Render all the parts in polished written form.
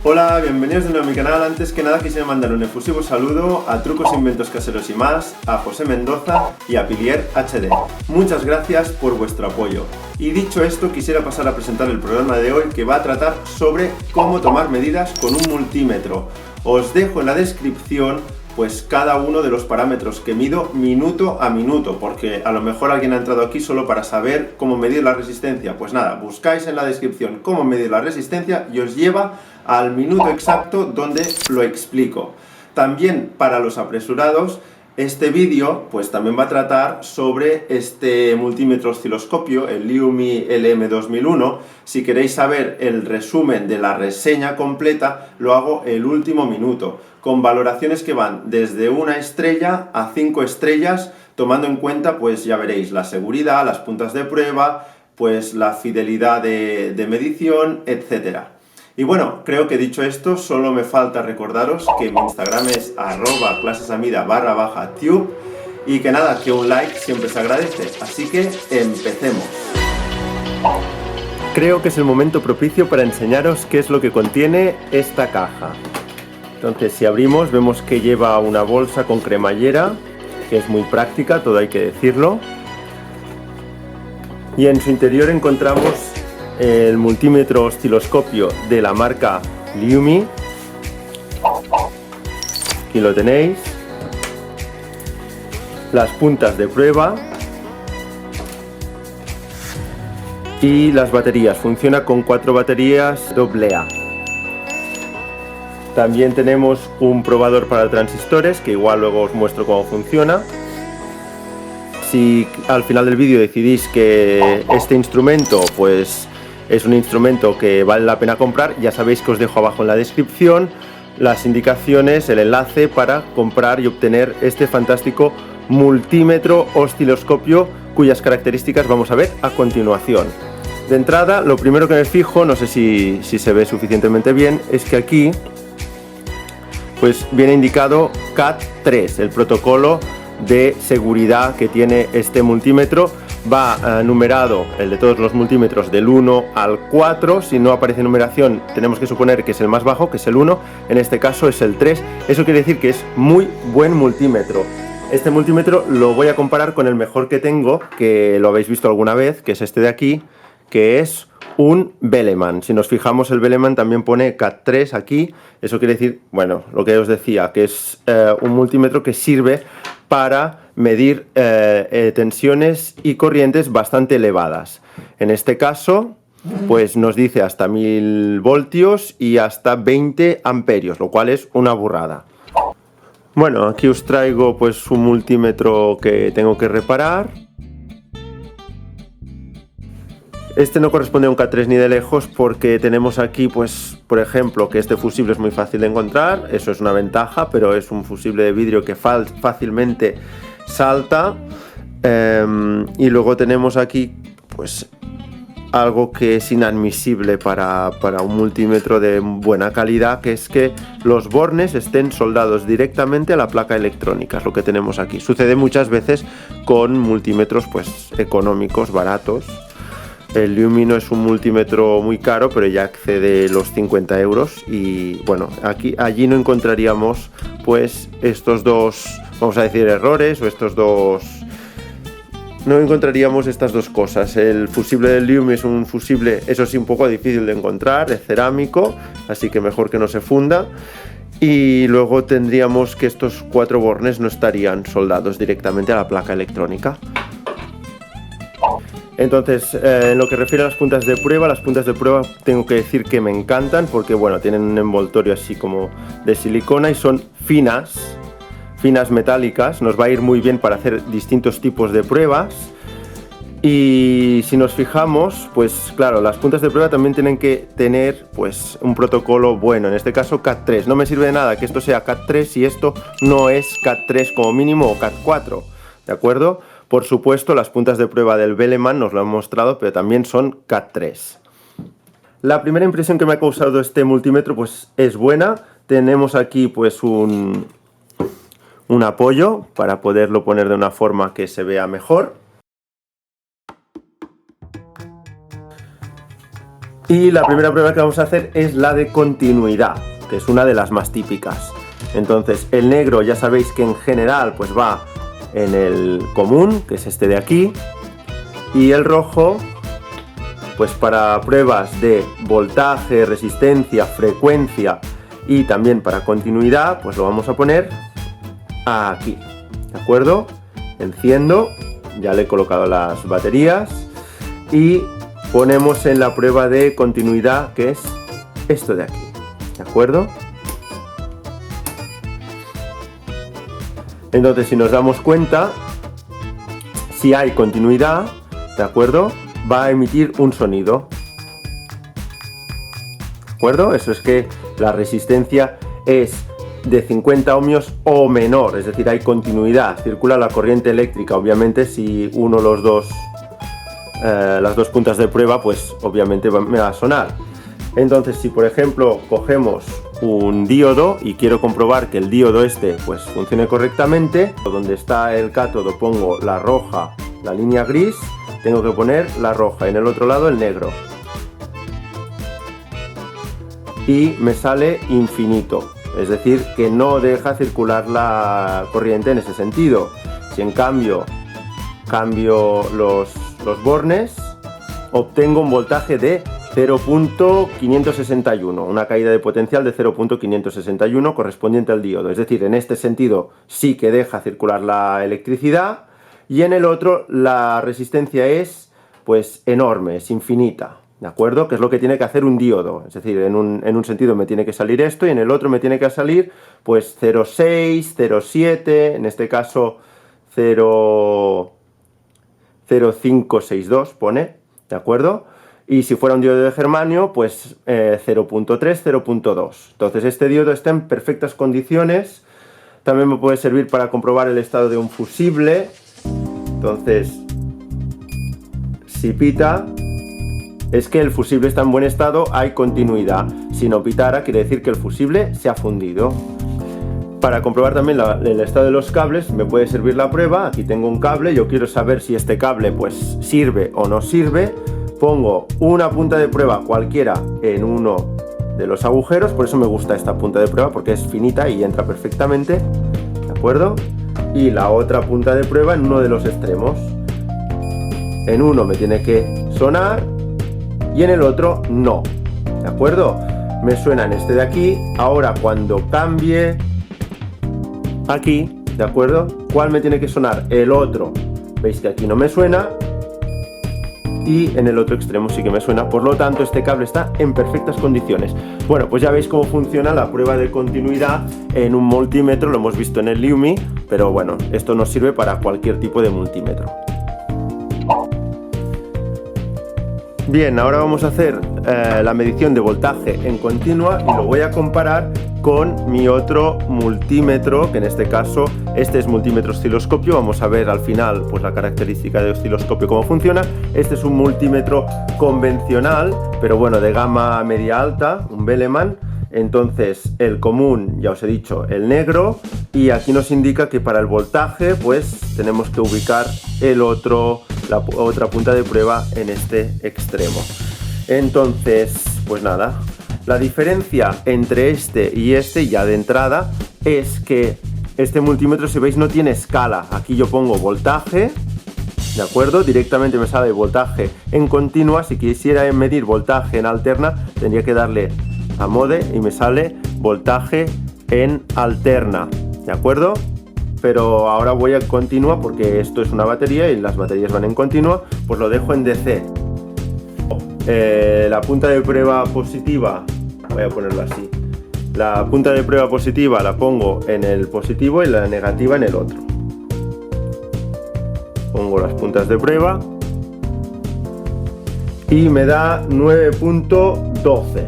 Hola, bienvenidos de nuevo a mi canal. Antes que nada quisiera mandar un efusivo saludo a Trucos e Inventos Caseros y Más, a José Mendoza y a Pilier HD. Muchas gracias por vuestro apoyo. Y dicho esto, quisiera pasar a presentar el programa de hoy, que va a tratar sobre cómo tomar medidas con un multímetro. Os dejo en la descripción pues cada uno de los parámetros que mido minuto a minuto, porque a lo mejor alguien ha entrado aquí solo para saber cómo medir la resistencia. Pues nada, buscáis en la descripción cómo medir la resistencia y os lleva al minuto exacto donde lo explico. También para los apresurados, este vídeo pues también va a tratar sobre este multímetro osciloscopio, el Liumi LM2001. Si queréis saber el resumen de la reseña completa, lo hago el último minuto, con valoraciones que van desde 1 estrella a 5 estrellas, tomando en cuenta, pues ya veréis, la seguridad, las puntas de prueba, pues la fidelidad de medición, etcétera. Y bueno, creo que dicho esto, solo me falta recordaros que mi Instagram es @clasesamida_tube y que nada, que un like siempre se agradece. Así que empecemos. Creo que es el momento propicio para enseñaros qué es lo que contiene esta caja. Entonces, si abrimos, vemos que lleva una bolsa con cremallera, que es muy práctica, todo hay que decirlo. Y en su interior encontramos el multímetro osciloscopio de la marca Liumi. Aquí lo tenéis. Las puntas de prueba. Y las baterías. Funciona con 4 baterías AA. También tenemos un probador para transistores, que igual luego os muestro cómo funciona. Si al final del vídeo decidís que este instrumento pues es un instrumento que vale la pena comprar, ya sabéis que os dejo abajo en la descripción las indicaciones, el enlace para comprar y obtener este fantástico multímetro osciloscopio, cuyas características vamos a ver a continuación. De entrada, lo primero que me fijo, no sé si se ve suficientemente bien, es que aquí pues viene indicado CAT3, el protocolo de seguridad que tiene este multímetro. Va numerado, el de todos los multímetros, del 1 al 4. Si no aparece numeración, tenemos que suponer que es el más bajo, que es el 1. En este caso es el 3. Eso quiere decir que es muy buen multímetro. Este multímetro lo voy a comparar con el mejor que tengo, que lo habéis visto alguna vez, que es este de aquí, que es un Beleman. Si nos fijamos, el Beleman también pone CAT3 aquí. Eso quiere decir, bueno, lo que os decía, que es un multímetro que sirve para medir tensiones y corrientes bastante elevadas. En este caso, pues nos dice hasta 1000 voltios y hasta 20 amperios, lo cual es una burrada. Bueno, aquí os traigo pues un multímetro que tengo que reparar. Este no corresponde a un CAT3 ni de lejos, porque tenemos aquí, pues, por ejemplo, que este fusible es muy fácil de encontrar. Eso es una ventaja, pero es un fusible de vidrio que fácilmente salta. Y luego tenemos aquí, pues, algo que es inadmisible para un multímetro de buena calidad, que es que los bornes estén soldados directamente a la placa electrónica. Es lo que tenemos aquí. Sucede muchas veces con multímetros, pues, económicos, baratos. El Liumi no es un multímetro muy caro, pero ya excede los 50 euros. Y bueno, allí no encontraríamos pues estos dos, vamos a decir, errores, o estos dos... No encontraríamos estas dos cosas. El fusible del Liumi es un fusible, eso sí, un poco difícil de encontrar, es cerámico, así que mejor que no se funda. Y luego tendríamos que estos 4 bornes no estarían soldados directamente a la placa electrónica. Entonces, en lo que refiere a las puntas de prueba tengo que decir que me encantan, porque bueno, tienen un envoltorio así como de silicona y son finas metálicas. Nos va a ir muy bien para hacer distintos tipos de pruebas. Y si nos fijamos, pues claro, las puntas de prueba también tienen que tener pues un protocolo bueno, en este caso CAT3. No me sirve de nada que esto sea CAT3 si esto no es CAT3 como mínimo o CAT4, ¿de acuerdo? Por supuesto, las puntas de prueba del Beleman nos lo han mostrado, pero también son CAT3. La primera impresión que me ha causado este multímetro pues es buena. Tenemos aquí pues un apoyo para poderlo poner de una forma que se vea mejor. Y la primera prueba que vamos a hacer es la de continuidad, que es una de las más típicas. Entonces el negro ya sabéis que en general pues va en el común, que es este de aquí, y el rojo pues para pruebas de voltaje, resistencia, frecuencia y también para continuidad pues lo vamos a poner aquí, ¿de acuerdo? Enciendo, ya le he colocado las baterías y ponemos en la prueba de continuidad, que es esto de aquí, ¿de acuerdo? Entonces, si nos damos cuenta, si hay continuidad, ¿de acuerdo? Va a emitir un sonido, ¿de acuerdo? Eso es que la resistencia es de 50 ohmios o menor, es decir, hay continuidad, circula la corriente eléctrica. Obviamente, si uno las dos puntas de prueba, pues obviamente me va a sonar. Entonces, si por ejemplo cogemos un diodo y quiero comprobar que el diodo este pues funcione correctamente, donde está el cátodo pongo la roja, la línea gris, tengo que poner la roja, en el otro lado el negro. Y me sale infinito, es decir, que no deja circular la corriente en ese sentido. Si en cambio cambio los bornes, obtengo un voltaje de 0.561, una caída de potencial de 0.561 correspondiente al diodo. Es decir, en este sentido sí que deja circular la electricidad y en el otro la resistencia es pues enorme, es infinita, ¿de acuerdo? Que es lo que tiene que hacer un diodo. Es decir, en un sentido me tiene que salir esto y en el otro me tiene que salir pues 0,6, 0,7, en este caso 0,562 pone, ¿de acuerdo? Y si fuera un diodo de germanio, pues 0.3, 0.2. Entonces este diodo está en perfectas condiciones. También me puede servir para comprobar el estado de un fusible. Entonces, si pita, es que el fusible está en buen estado, hay continuidad. Si no pitara, quiere decir que el fusible se ha fundido. Para comprobar también el estado de los cables, me puede servir la prueba. Aquí tengo un cable, yo quiero saber si este cable pues sirve o no sirve. Pongo una punta de prueba cualquiera en uno de los agujeros, por eso me gusta esta punta de prueba, porque es finita y entra perfectamente, ¿de acuerdo? Y la otra punta de prueba en uno de los extremos. En uno me tiene que sonar y en el otro no, ¿de acuerdo? Me suena en este de aquí. Ahora cuando cambie aquí, ¿de acuerdo? ¿Cuál me tiene que sonar? El otro. Veis que aquí no me suena y en el otro extremo sí que me suena, por lo tanto este cable está en perfectas condiciones. Bueno, pues ya veis cómo funciona la prueba de continuidad en un multímetro, lo hemos visto en el LiuMi, pero bueno, esto nos sirve para cualquier tipo de multímetro. Bien, ahora vamos a hacer la medición de voltaje en continua y lo voy a comparar con mi otro multímetro, que en este caso este es multímetro osciloscopio. Vamos a ver al final pues la característica de osciloscopio, cómo funciona. Este es un multímetro convencional, pero bueno, de gama media alta, un Beleman. Entonces el común, ya os he dicho, el negro, y aquí nos indica que para el voltaje pues tenemos que ubicar la otra punta de prueba en este extremo. Entonces, pues nada, la diferencia entre este y este ya de entrada es que este multímetro, si veis, no tiene escala. Aquí yo pongo voltaje, ¿de acuerdo? Directamente me sale voltaje en continua. Si quisiera medir voltaje en alterna, tendría que darle a mode y me sale voltaje en alterna, ¿de acuerdo? Pero ahora voy a continua porque esto es una batería y las baterías van en continua, pues lo dejo en DC. La punta de prueba positiva, voy a ponerlo así, la punta de prueba positiva la pongo en el positivo y la negativa en el otro. Pongo las puntas de prueba y me da 9.12.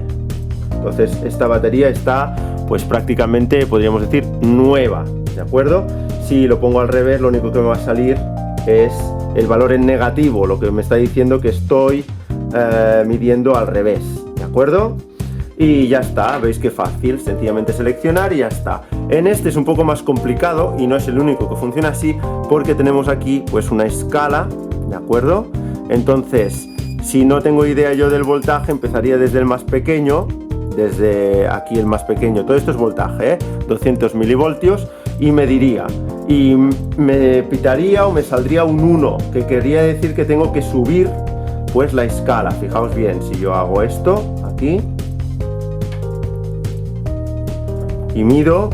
Entonces esta batería está pues prácticamente, podríamos decir, nueva, ¿de acuerdo? Si lo pongo al revés, lo único que me va a salir es el valor en negativo, lo que me está diciendo que estoy midiendo al revés, ¿de acuerdo? Y ya está, veis que fácil, sencillamente seleccionar y ya está. En este es un poco más complicado y no es el único que funciona así, porque tenemos aquí pues una escala, ¿de acuerdo? Entonces, Si no tengo idea yo del voltaje, empezaría desde el más pequeño, desde aquí el más pequeño, todo esto es voltaje, 200 milivoltios, y mediría, y me pitaría o me saldría un 1, que querría decir que tengo que subir pues la escala. Fijaos bien, si yo hago esto aquí y mido,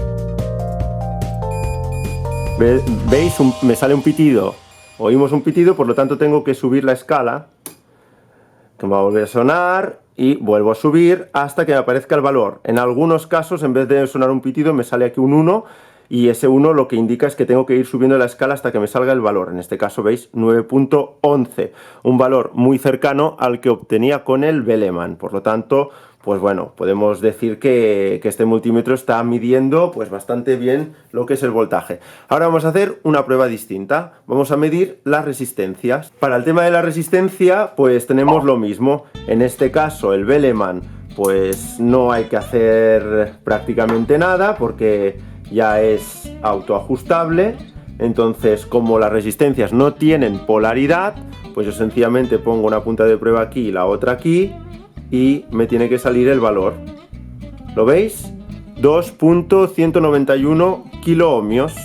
¿veis? Me sale un pitido, oímos un pitido, por lo tanto tengo que subir la escala, que me va a volver a sonar, y vuelvo a subir hasta que me aparezca el valor. En algunos casos, en vez de sonar un pitido, me sale aquí un 1, y ese 1 lo que indica es que tengo que ir subiendo la escala hasta que me salga el valor. En este caso, veis, 9.11, un valor muy cercano al que obtenía con el Beleman. Por lo tanto, pues bueno, podemos decir que este multímetro está midiendo pues bastante bien lo que es el voltaje. Ahora vamos a hacer una prueba distinta. Vamos a medir las resistencias. Para el tema de la resistencia, pues tenemos lo mismo. En este caso, el Beleman, pues no hay que hacer prácticamente nada porque ya es autoajustable. Entonces, como las resistencias no tienen polaridad, pues yo sencillamente pongo una punta de prueba aquí y la otra aquí, y me tiene que salir el valor. ¿Lo veis? 2.191 kiloohmios.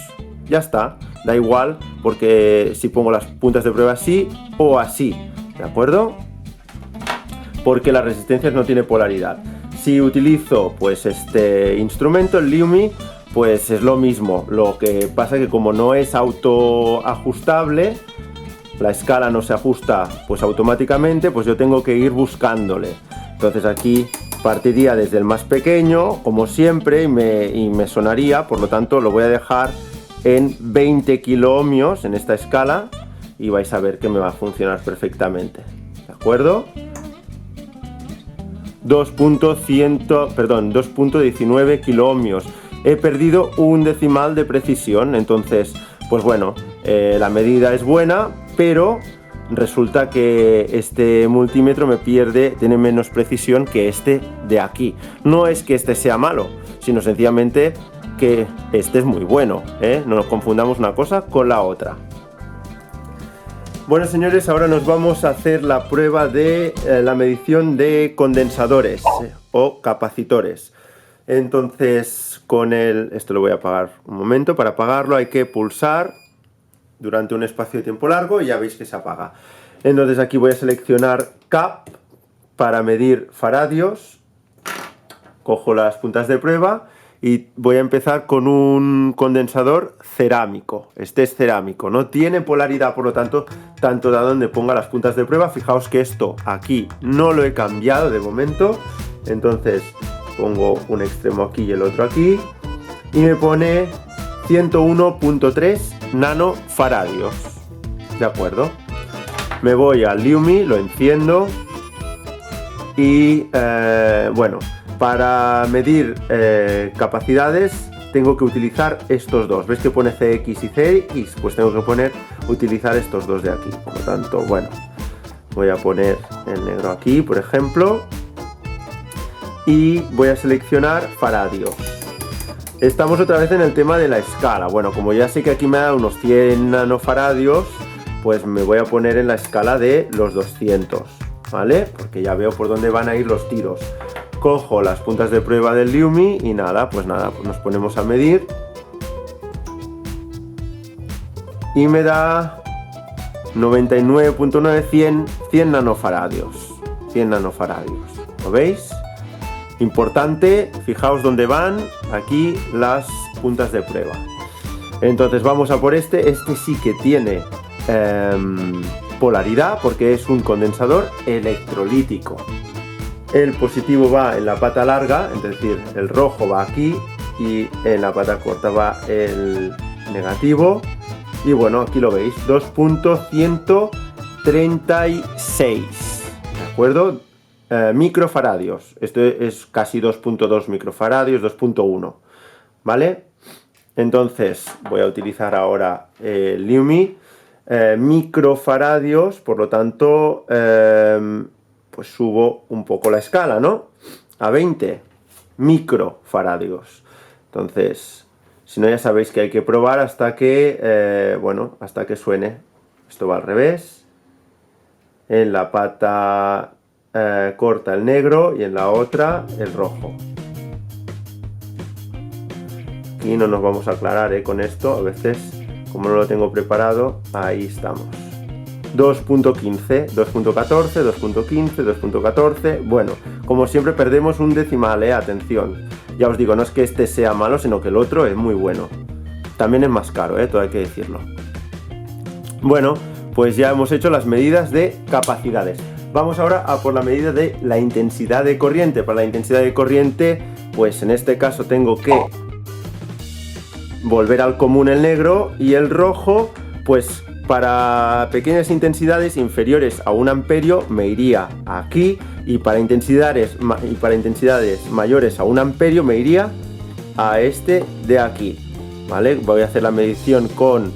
Ya está, da igual, porque si pongo las puntas de prueba así o así, ¿de acuerdo? Porque las resistencias no tienen polaridad. Si utilizo pues este instrumento, el Liumi, pues es lo mismo. Lo que pasa es que como no es autoajustable, la escala no se ajusta pues automáticamente, pues yo tengo que ir buscándole. Entonces aquí partiría desde el más pequeño, como siempre, y me sonaría, por lo tanto lo voy a dejar en 20 kiloohmios en esta escala, y vais a ver que me va a funcionar perfectamente, ¿de acuerdo? 2.19 kiloohmios. He perdido un decimal de precisión, entonces, pues bueno, la medida es buena, pero resulta que este multímetro tiene menos precisión que este de aquí. No es que este sea malo, sino sencillamente que este es muy bueno, ¿eh? No nos confundamos una cosa con la otra. Bueno, señores, ahora nos vamos a hacer la prueba de la medición de condensadores o capacitores. Entonces, esto lo voy a apagar un momento. Para apagarlo hay que pulsar durante un espacio de tiempo largo y ya veis que se apaga. Entonces aquí voy a seleccionar CAP para medir faradios. Cojo las puntas de prueba y voy a empezar con un condensador cerámico. Este es cerámico, no tiene polaridad, por lo tanto, tanto da donde ponga las puntas de prueba. Fijaos que esto aquí no lo he cambiado de momento. Entonces pongo un extremo aquí y el otro aquí y me pone 101.3 nanofaradios. ¿De acuerdo? Me voy al Liumi, lo enciendo y bueno, para medir capacidades tengo que utilizar estos dos. ¿Ves que pone CX y CX? Pues tengo que utilizar estos dos de aquí. Por lo tanto, bueno, voy a poner el negro aquí, por ejemplo, y voy a seleccionar faradios. Estamos otra vez en el tema de la escala. Bueno, como ya sé que aquí me da unos 100 nanofaradios, pues me voy a poner en la escala de los 200, ¿vale? Porque ya veo por dónde van a ir los tiros. Cojo las puntas de prueba del Liumi y nada, pues nos ponemos a medir. Y me da 99.9, 100 nanofaradios. 100 nanofaradios, ¿lo veis? Importante, fijaos dónde van aquí las puntas de prueba. Entonces vamos a por este sí que tiene polaridad porque es un condensador electrolítico. El positivo va en la pata larga, es decir, el rojo va aquí y en la pata corta va el negativo. Y bueno, aquí lo veis, 2.136, ¿de acuerdo? Microfaradios, esto es casi 2.2 microfaradios, 2.1, ¿vale? Entonces voy a utilizar ahora el Liumi, microfaradios, por lo tanto, pues subo un poco la escala, ¿no? A 20 microfaradios. Entonces, si no, ya sabéis que hay que probar hasta que, bueno, hasta que suene. Esto va al revés. en la pata corta el negro y en la otra el rojo. Aquí no nos vamos a aclarar con esto, a veces como no lo tengo preparado, ahí estamos. 2.15, 2.14, 2.15, 2.14, bueno, como siempre perdemos un decimal, atención. Ya os digo, no es que este sea malo, sino que el otro es muy bueno. También es más caro, todo hay que decirlo. Bueno, pues ya hemos hecho las medidas de capacidades. Vamos ahora a por la medida de la intensidad de corriente. Para la intensidad de corriente, pues en este caso tengo que volver al común el negro y el rojo, pues para pequeñas intensidades inferiores a 1 amperio me iría aquí, y para intensidades mayores a 1 amperio me iría a este de aquí, ¿vale? Voy a hacer la medición con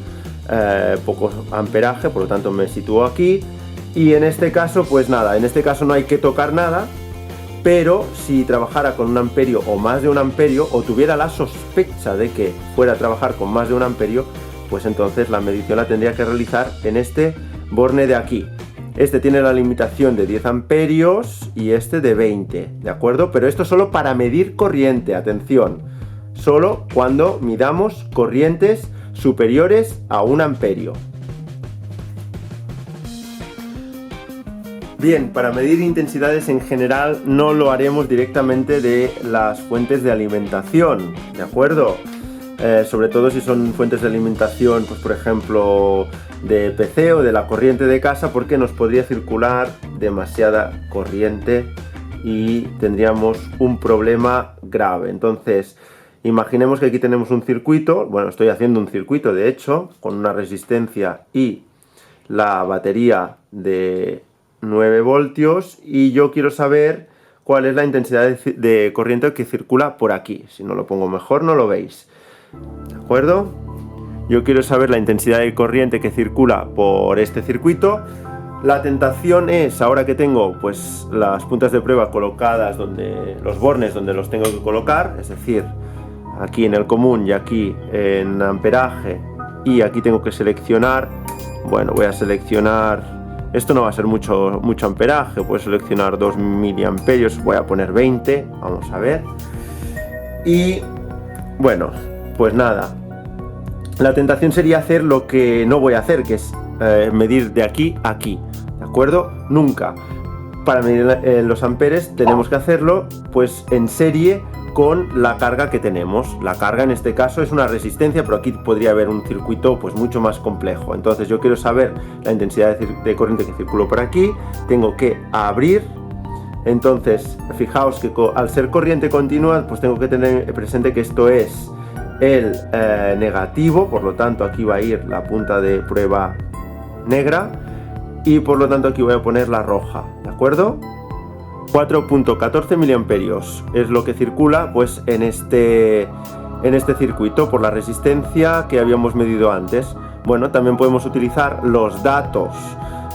poco amperaje, por lo tanto me sitúo aquí, y en este caso pues nada, en este caso no hay que tocar nada, pero si trabajara con 1 amperio o más de 1 amperio, o tuviera la sospecha de que fuera a trabajar con más de 1 amperio, pues entonces la medición la tendría que realizar en este borne de aquí. Este tiene la limitación de 10 amperios y este de 20, ¿de acuerdo? Pero esto solo para medir corriente, atención, solo cuando midamos corrientes superiores a 1 amperio. Bien, para medir intensidades en general no lo haremos directamente de las fuentes de alimentación, ¿de acuerdo? Sobre todo si son fuentes de alimentación, pues por ejemplo de PC o de la corriente de casa, porque nos podría circular demasiada corriente y tendríamos un problema grave. Entonces, imaginemos que aquí tenemos un circuito, bueno, estoy haciendo un circuito de hecho, con una resistencia y la batería de 9 voltios, y yo quiero saber cuál es la intensidad de corriente que circula por aquí. Si no lo pongo mejor no lo veis, ¿de acuerdo? Yo quiero saber la intensidad de corriente que circula por este circuito. La tentación es, ahora que tengo pues las puntas de prueba colocadas donde los bornes donde los tengo que colocar, es decir, aquí en el común y aquí en amperaje, y aquí tengo que seleccionar, bueno, voy a seleccionar, esto no va a ser mucho amperaje, voy a seleccionar 2 miliamperios, voy a poner 20, vamos a ver, y bueno, pues nada, la tentación sería hacer lo que no voy a hacer, que es medir de aquí a aquí, ¿de acuerdo? Nunca. Para medir los amperes tenemos que hacerlo pues en serie con la carga que tenemos. La carga en este caso es una resistencia, pero aquí podría haber un circuito pues mucho más complejo. Entonces yo quiero saber la intensidad de corriente que circuló por aquí, tengo que abrir. Entonces fijaos que al ser corriente continua pues tengo que tener presente que esto es el negativo, por lo tanto aquí va a ir la punta de prueba negra y por lo tanto aquí voy a poner la roja, ¿de acuerdo? 4.14 miliamperios es lo que circula pues en este circuito por la resistencia que habíamos medido antes. Bueno, también podemos utilizar los datos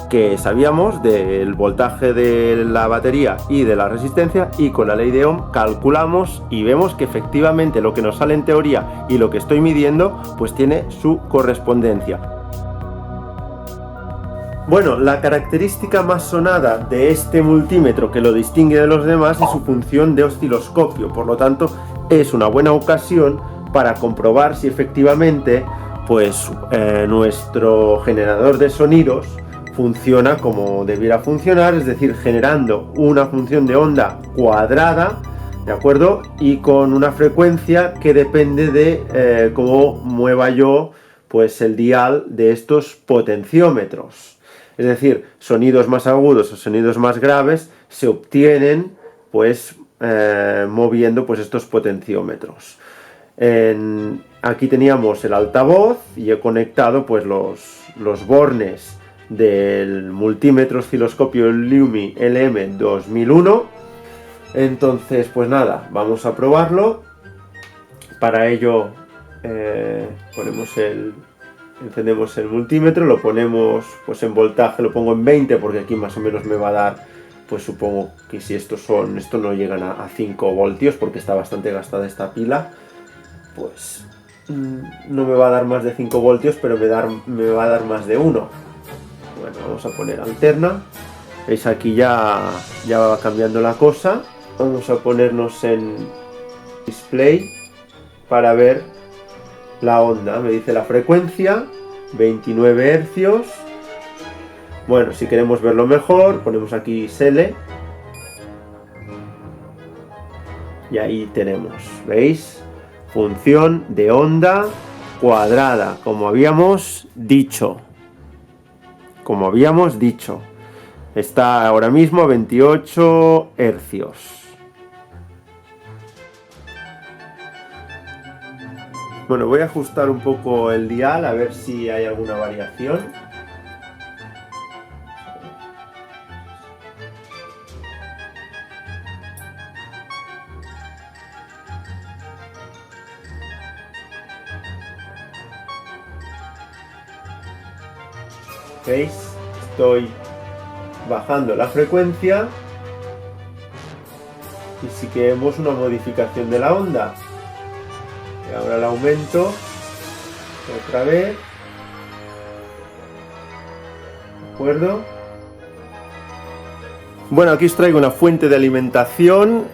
que sabíamos del voltaje de la batería y de la resistencia, y con la ley de Ohm calculamos y vemos que efectivamente lo que nos sale en teoría y lo que estoy midiendo pues tiene su correspondencia. Bueno, la característica más sonada de este multímetro que lo distingue de los demás es su función de osciloscopio, por lo tanto es una buena ocasión para comprobar si efectivamente pues nuestro generador de sonidos funciona como debiera funcionar, es decir, generando una función de onda cuadrada, ¿de acuerdo? Y con una frecuencia que depende de cómo mueva yo pues el dial de estos potenciómetros. Es decir, sonidos más agudos o sonidos más graves se obtienen pues moviendo pues estos potenciómetros. Aquí teníamos el altavoz y he conectado pues los bornes del multímetro osciloscopio Lumi LM2001. Entonces pues nada, vamos a probarlo. Para ello encendemos el multímetro, lo ponemos pues en voltaje, lo pongo en 20 porque aquí más o menos me va a dar, pues supongo que si esto no llegan a 5 voltios porque está bastante gastada esta pila, pues no me va a dar más de 5 voltios, pero me va a dar más de 1. Bueno, vamos a poner alterna. Veis, aquí ya va cambiando la cosa. Vamos a ponernos en display para ver la onda. Me dice la frecuencia, 29 hercios. Bueno, si queremos verlo mejor, ponemos aquí SELE. Y ahí tenemos, ¿veis? Función de onda cuadrada, como habíamos dicho. Está ahora mismo a 28 hercios. Bueno, voy a ajustar un poco el dial a ver si hay alguna variación. ¿Veis? Estoy bajando la frecuencia y si queremos una modificación de la onda, y ahora la aumento otra vez, ¿de acuerdo? Bueno, aquí os traigo una fuente de alimentación.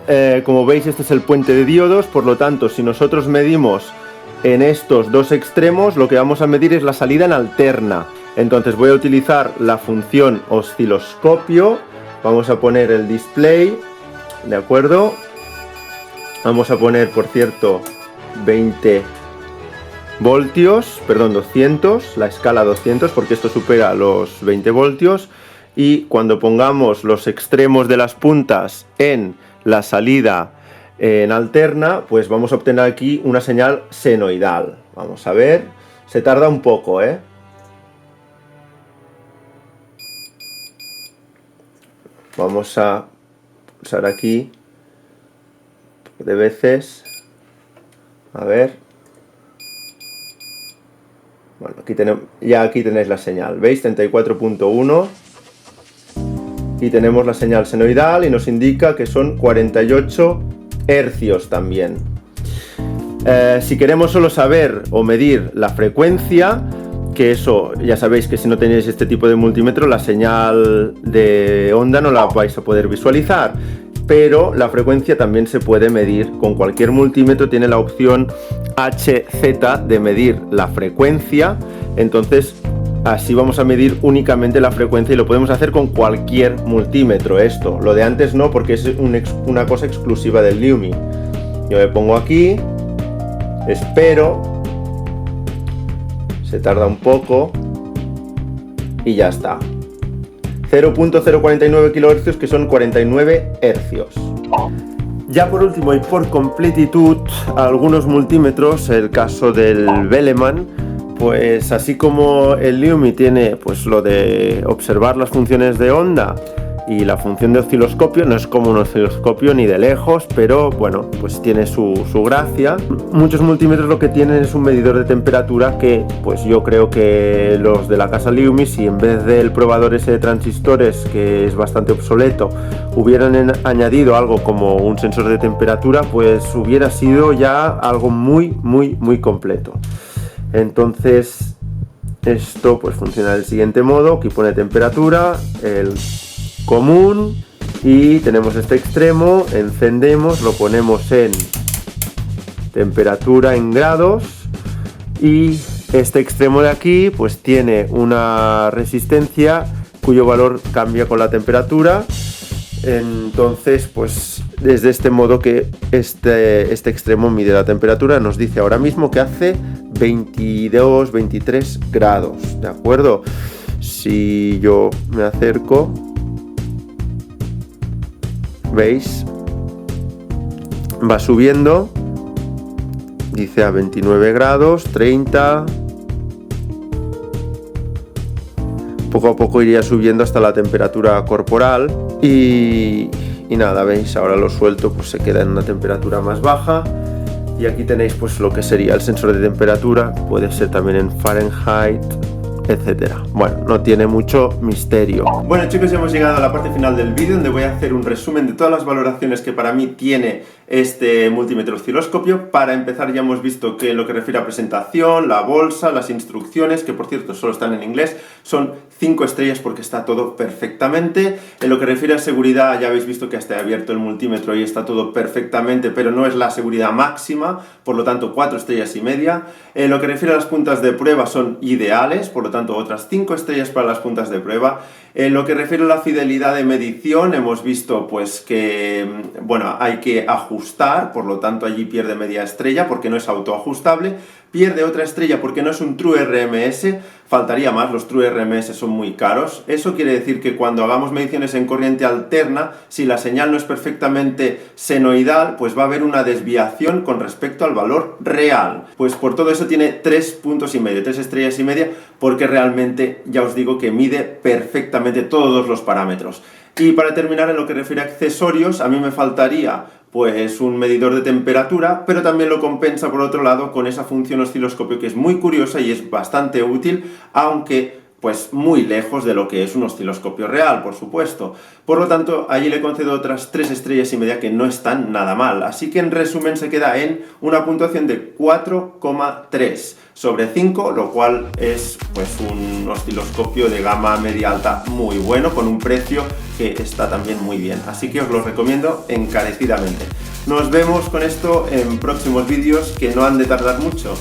Como veis, este es el puente de diodos, por lo tanto, si nosotros medimos en estos dos extremos, lo que vamos a medir es la salida en alterna. Entonces voy a utilizar la función osciloscopio, vamos a poner el display, ¿de acuerdo? Vamos a poner, por cierto, 20 voltios, perdón, 200, la escala 200, porque esto supera los 20 voltios. Y cuando pongamos los extremos de las puntas en la salida en alterna, pues vamos a obtener aquí una señal senoidal. Vamos a ver, se tarda un poco, ¿eh? Vamos a pulsar aquí de veces. A ver. Bueno, aquí tenemos, ya aquí tenéis la señal, ¿veis? 34.1. Y tenemos la señal senoidal y nos indica que son 48 hercios también. Si queremos solo saber o medir la frecuencia, que eso ya sabéis que si no tenéis este tipo de multímetro, la señal de onda no la vais a poder visualizar. Pero la frecuencia también se puede medir. Con cualquier multímetro tiene la opción HZ de medir la frecuencia. Entonces así vamos a medir únicamente la frecuencia y lo podemos hacer con cualquier multímetro. Esto, lo de antes no, porque es una cosa exclusiva del Liumi. Yo me pongo aquí, espero, se tarda un poco y ya está. 0.049 kHz, que son 49 hercios. Ya por último y por completitud, algunos multímetros, el caso del Veleman, pues así como el Liumi tiene pues lo de observar las funciones de onda y la función de osciloscopio, no es como un osciloscopio ni de lejos, pero bueno, pues tiene su gracia. Muchos multímetros lo que tienen es un medidor de temperatura que pues yo creo que los de la casa Liumi, si en vez del probador ese de transistores, que es bastante obsoleto, hubieran añadido algo como un sensor de temperatura, pues hubiera sido ya algo muy completo. Entonces esto pues funciona del siguiente modo. Aquí pone temperatura, el común, y tenemos este extremo, encendemos, lo ponemos en temperatura en grados, y este extremo de aquí pues tiene una resistencia cuyo valor cambia con la temperatura. Entonces pues desde este modo que este extremo mide la temperatura, nos dice ahora mismo que hace 22-23 grados, ¿de acuerdo? Si yo me acerco, ¿veis? Va subiendo, dice a 29 grados, 30. Poco a poco iría subiendo hasta la temperatura corporal y nada, ¿veis? Ahora lo suelto, pues se queda en una temperatura más baja. Y aquí tenéis pues lo que sería el sensor de temperatura, puede ser también en Fahrenheit, etcétera. Bueno, no tiene mucho misterio. Bueno chicos, ya hemos llegado a la parte final del vídeo, donde voy a hacer un resumen de todas las valoraciones que para mí tiene este multímetro osciloscopio. Para empezar, ya hemos visto que en lo que refiere a presentación, la bolsa, las instrucciones, que por cierto solo están en inglés, son 5 estrellas porque está todo perfectamente. En lo que refiere a seguridad, ya habéis visto que hasta he abierto el multímetro y está todo perfectamente, pero no es la seguridad máxima, por lo tanto 4 estrellas y media. En lo que refiere a las puntas de prueba, son ideales, por lo tanto otras 5 estrellas para las puntas de prueba. En lo que refiere a la fidelidad de medición, hemos visto pues que, bueno, hay que ajustar, por lo tanto allí pierde media estrella porque no es autoajustable, pierde otra estrella porque no es un True RMS, faltaría más, los True RMS son muy caros. Eso quiere decir que cuando hagamos mediciones en corriente alterna, si la señal no es perfectamente senoidal, pues va a haber una desviación con respecto al valor real. Pues por todo eso tiene 3 puntos y medio, 3 estrellas y media, porque realmente ya os digo que mide perfectamente todos los parámetros. Y para terminar, en lo que refiere a accesorios, a mí me faltaría pues un medidor de temperatura, pero también lo compensa por otro lado con esa función osciloscopio que es muy curiosa y es bastante útil, aunque pues muy lejos de lo que es un osciloscopio real, por supuesto. Por lo tanto, allí le concedo otras 3 estrellas y media que no están nada mal. Así que en resumen se queda en una puntuación de 4,3 sobre 5, lo cual es pues un osciloscopio de gama media-alta muy bueno, con un precio que está también muy bien. Así que os lo recomiendo encarecidamente. Nos vemos con esto en próximos vídeos que no han de tardar mucho.